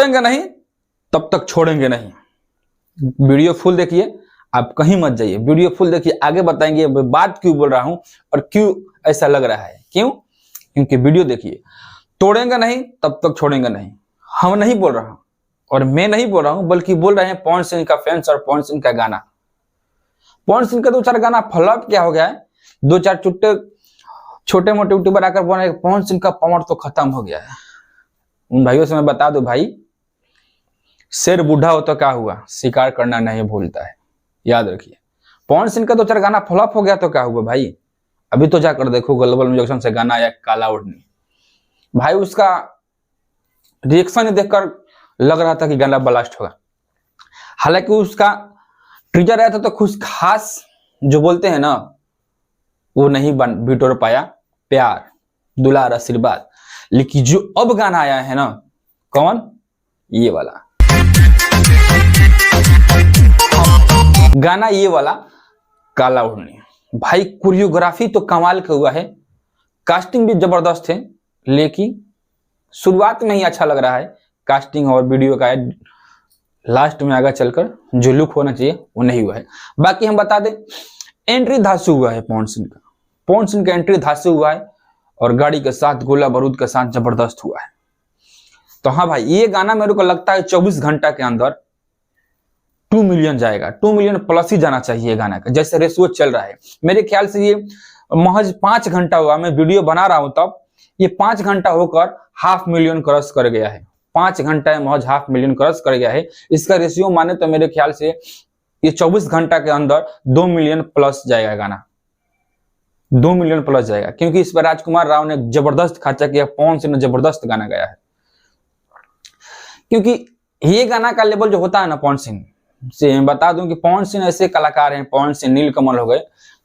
तोड़ेंगे नहीं तब तक छोड़ेंगे नहीं। वीडियो फुल देखिए, आप कहीं मत जाइए, वीडियो फुल देखिए, आगे बताएंगे बात क्यों बोल रहा हूं और क्यों ऐसा लग रहा है। क्यों? क्योंकि वीडियो देखिए। तोड़ेंगे नहीं तब तक छोड़ेंगे नहीं, हम नहीं बोल रहा हूं और मैं नहीं बोल रहा हूं, बल्कि बोल रहे हैं पवन सिंह का फैंस और पवन सिंह का गाना। पवन सिंह का 2-4 गाना फ्लॉप क्या हो गया है, 2-4 छोटे मोटे यूट्यूबर आकर बोल रहे पवन सिंह का पावर तो खत्म हो गया है। उन भाइयों से मैं बता दूं भाई, शेर बूढ़ा हो तो क्या हुआ, शिकार करना नहीं भूलता है, याद रखिए। पवन सिंह का 2-4 गाना फ्लॉप हो गया तो क्या हुआ भाई, अभी तो जाकर देखो ग्लोबल म्यूजिक से गाना आया काला ओढ़नी, भाई उसका रिएक्शन ही देखकर लग रहा था कि गाना ब्लास्ट होगा। हालांकि उसका ट्रीजर आया था तो कुछ खास जो बोलते हैं ना वो नहीं बिटोर पाया, प्यार दुलार आशीर्वाद। लेकिन जो अब गाना आया है ना, कौन, ये वाला गाना, ये वाला काला ओढ़नी, भाई कोरियोग्राफी तो कमाल का हुआ है, कास्टिंग भी जबरदस्त है, लेकिन शुरुआत में ही अच्छा लग रहा है कास्टिंग और वीडियो का, लास्ट में आगे चलकर जो लुक होना चाहिए वो नहीं हुआ है। बाकी हम बता दें एंट्री धांसू हुआ है पवन सिंह का एंट्री धांसू हुआ है और गाड़ी के साथ गोला बारूद के साथ जबरदस्त हुआ है। तो हाँ भाई, ये गाना मेरे को लगता है 24 घंटा के अंदर 2 मिलियन जाएगा, 2 मिलियन प्लस ही जाना चाहिए गाना का, जैसे रेशियो चल रहा है। मेरे ख्याल से ये महज 5 घंटा हुआ, मैं वीडियो बना रहा हूं तब ये 5 घंटा होकर 500,000 मिलियन क्रॉस कर गया है। 5 घंटा में महज 500,000 मिलियन क्रॉस कर गया है। इसका रेशियो माने तो मेरे ख्याल से ये 24 घंटा के अंदर 2 मिलियन प्लस जाएगा गाना, 2 मिलियन प्लस जाएगा, क्योंकि इस पर राजकुमार राव ने जबरदस्त खर्चा किया, पवन सिंह ने जबरदस्त गाना गाया है। क्योंकि ये गाना का लेवल जो होता है ना, पवन सिंह से मैं बता दूं कि पवन सिंह ऐसे कलाकार हैं, पवन सिंह नीलकमल हो गए,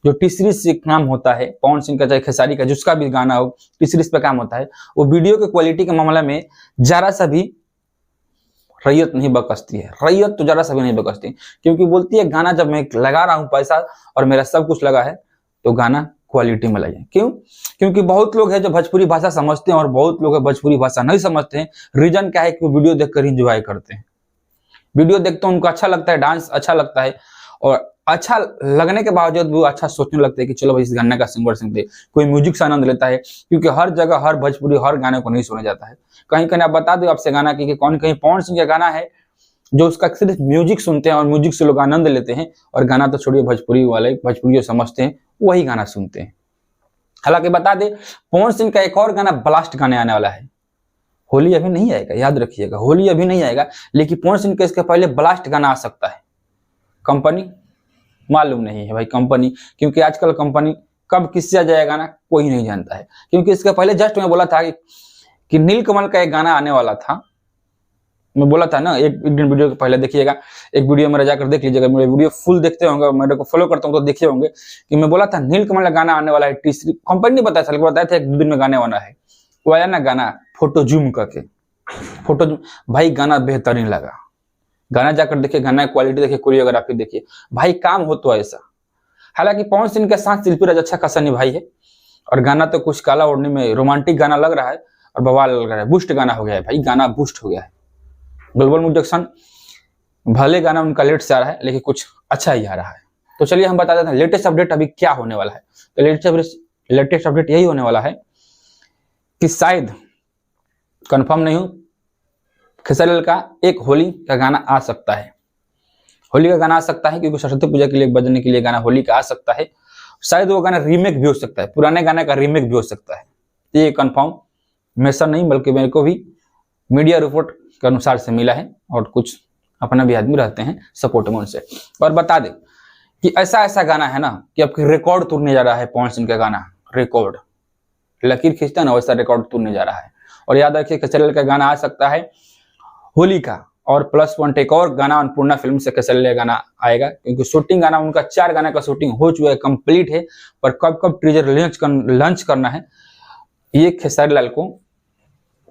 जो टी सीरीज से काम होता है, पवन सिंह का चाहे खेसारी का जिसका भी गाना हो टी सीरीज पे काम होता है, वो वीडियो के क्वालिटी के मामले में जरा सा भी रैयत नहीं बकसती है, रैयत तो जरा सा भी नहीं बकसती, क्योंकि बोलती है गाना जब मैं लगा रहा हूं पैसा और मेरा सब कुछ लगा है तो गाना क्वालिटी में लगे। क्यों? क्योंकि बहुत लोग हैं जो भोजपुरी भाषा समझते हैं और बहुत लोग भोजपुरी भाषा नहीं समझते हैं। रीजन क्या है कि वो वीडियो देखकर एंजॉय करते हैं, वीडियो देखते हैं उनको अच्छा लगता है, डांस अच्छा लगता है, और अच्छा लगने के बावजूद वो अच्छा सोचने लगते हैं कि चलो भाई इस गाने का सिंगर सुनते, कोई म्यूजिक से आनंद लेता है, क्योंकि हर जगह हर भोजपुरी हर गाने को नहीं सुना जाता है। कहीं कहीं आप बता दो आपसे गाना की कौन, कहीं पवन सिंह का गाना है जो उसका सिर्फ म्यूजिक सुनते हैं और म्यूजिक से लोग आनंद लेते हैं, और गाना तो छोड़िए भोजपुरी वाले भोजपुरी समझते हैं वही गाना सुनते हैं। हालांकि बता दें पवन सिंह का एक और गाना ब्लास्ट गाने आने वाला है, होली अभी नहीं आएगा, याद रखिएगा, होली अभी नहीं आएगा, लेकिन पवन सिंह के इसके पहले ब्लास्ट गाना आ सकता है। कंपनी मालूम नहीं है भाई, कंपनी, क्योंकि आजकल कंपनी कब किससे आ जाएगा गाना कोई नहीं जानता है। क्योंकि इसके पहले जस्ट मैं बोला था कि नीलकमल का एक गाना आने वाला था, मैं बोला था ना, एक दिन वीडियो के पहले देखिएगा, एक वीडियो मेरा जाकर देख लीजिएगा, मेरे वीडियो फुल देखते होंगे, मेरे को फॉलो करता हूँ तो देखे होंगे कि मैं बोला था नीलकमल का गाना आने वाला है। तीसरी कंपनी नहीं बताया था, बताया था 1-2 दिन में गाने वाला है। वो आया ना गाना फोटो जूम करके, फोटो जूम, भाई गाना बेहतरीन लगा, गाना जाकर देखिए, गाना की क्वालिटी देखिए, कोरियोग्राफी देखिए, भाई काम हो तो ऐसा। हालांकि पवन सिंह के साथ शिल्पी राज अच्छा खासा निभाई है, और गाना तो कुछ काला ओढ़नी में रोमांटिक गाना लग रहा है और बवाल लग रहा है, बूस्ट गाना हो गया है भाई, गाना बूस्ट हो गया है। ग्लोबल म्यूजिक भले गाना उनका लेट से आ रहा है लेकिन कुछ अच्छा ही आ रहा है। तो चलिए हम बता देते हैं लेटेस्ट अपडेट अभी क्या होने वाला है। तो लेटेस्ट अपडेट यही होने वाला है कि शायद कंफर्म नहीं हूं, खेसारी लाल का एक होली का गाना आ सकता है, होली का गाना आ सकता है, क्योंकि सरस्वती पूजा के लिए बजने के लिए गाना होली का आ सकता है। शायद वो गाना रीमेक भी हो सकता है, पुराने गाने का रीमेक भी हो सकता है, ये कंफर्म मेरा नहीं बल्कि मेरे को भी मीडिया रिपोर्ट के अनुसार से मिला है, और कुछ अपना भी आदमी रहते हैं सपोर्ट में उनसे। और बता दें कि ऐसा गाना है ना कि अब रिकॉर्ड तोड़ने जा रहा है पवन सिंह का गाना, रिकॉर्ड लकीर खींचता है ना वैसा रिकॉर्ड तोड़ने जा रहा है। और याद रखिए खेसारी लाल का गाना आ सकता है होली का, और +1 एक और गाना अन्नपूर्णा फिल्म से खेसारी लाल गाना आएगा, क्योंकि शूटिंग गाना उनका 4 गाना का शूटिंग हो चुका है, कंप्लीट है, पर कब टीजर लॉन्च करना है ये खेसारी लाल को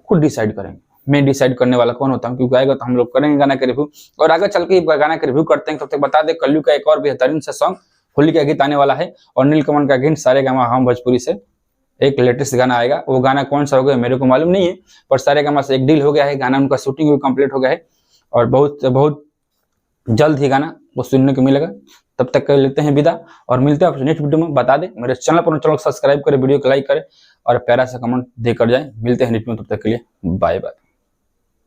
खुद डिसाइड करेंगे। मैं डिसाइड करने वाला कौन होता हूं, क्योंकि आएगा तो हम लोग करेंगे गाना के रिव्यू, और आगे चल के गाना के रिव्यू करते हैं। तब तक बता दें कल्लू का एक और बेहतरीन सा सॉन्ग होली का गीत आने वाला है, और नीलकमल का गीत सारेगामा हम भोजपुरी से एक लेटेस्ट गाना आएगा, वो गाना कौन सा होगा मेरे को मालूम नहीं है, पर सारेगामा से एक डील हो गया है, गाना उनका शूटिंग भी कंप्लीट हो गया है और बहुत बहुत जल्द ही गाना वो सुनने को मिलेगा। तब तक कर लेते हैं विदा और मिलते हैं आपसे नेक्स्ट वीडियो में। बता दें मेरे चैनल पर, चैनल को सब्सक्राइब करें, वीडियो को लाइक करें और प्यारा सा कमेंट देकर जाएं। मिलते हैं नेक्स्ट में, तब तक के लिए बाय बाय।